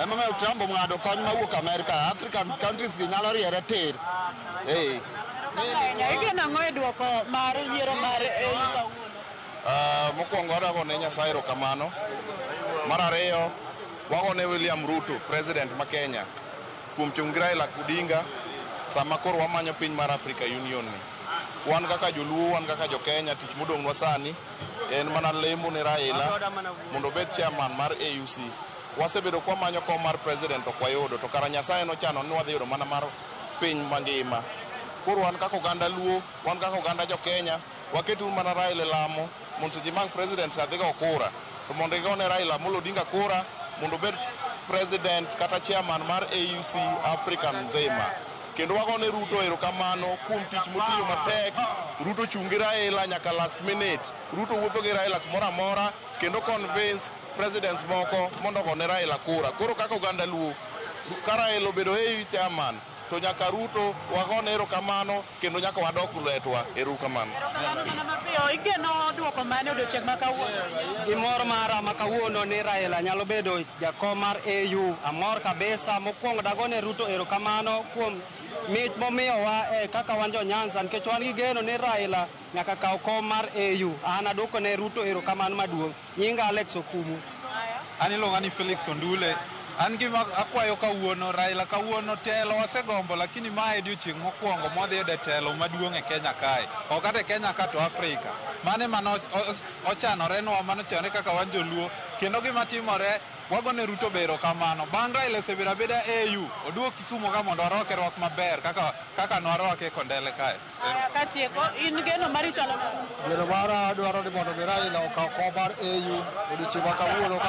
ema me Trump ng'ado kony mawuok Amerika, African countries gi nyalo riere tir. Igeno ang'o e duoko mar yiero mar EU kawuono? Mokwongo wadwagone Nyasaye erokamano. Mar ariyo, wagone William Ruto, president ma Kenya, kuom chung' gi Raila Odinga sama koro wamanyo piny mar Africa Union ni. Wan kaka joluo, wan kaka jo-Kenya, tich modong'nwa sani en mana lemo ne Raila mondo obed chairman mar AUC. Wasebedo kwa manyo kom mar president ok wayudo, to kara Nyasaye nochano ni wadhi yudo mana mar piny mangima. Koro wan kaka oganda luo, wan kaka oganda jo-Kenya, waketu mana Raila lamo mondo seche mang president adhigo kura, to mondo igone Raila Amolo Odinga kura mondo obed president kata chairman mar AUC Africa nzima. Kendo wagone Ruto erokamano kuom tich motiyo matek. Ruto chungi Raila nyaka last minute. Ruto wuotho gi Raila kumoro amora kendo convince presidents moko mondo ogone Raila kura. Koro kaka oganda luo, ka Raila obedo AU chairman, to nyaka Ruto wagone erokamano kendo nyaka wadok lwetwa. Erokamano. Igeno duoko mane odiochieng' ma kawuono? Gimor mara ma kawuono ni Raila nyalo bedo jakom mar AU. Amor kabisa. Mokwongo dagone Ruto erokamano kuom mich momiyowa kaka wan jo Nyanza, nikech wan gi geno ni Raila nyaka kaw kom mar AU. An aduoko ne Ruto erokamano maduong'. Nyinga Alex Okumu. An iluonga ni Felix Ondule. An gima akwayo kawuono, Raila kawuono telo wasegombo, lakini mae odiochieng' mokwongo mwadhi yudo telo maduong' e Kenya kae. Ok kata e Kenya ka to Afrika. Mane mano ochanorenwa, mano chanore kaka wan joluo. Kendo gima timore, wagone Ruto be erokamano. Bang' Raila osebedo abeda AU, oduogo Kisumu ka mondo arwake rwak maber kaka nwarwake Kondele kae. Katieko, in geno mari chalo nade? Geno mara dwaro ni mondo Raila okaw kom mar AU odiochieng' ma kawuono.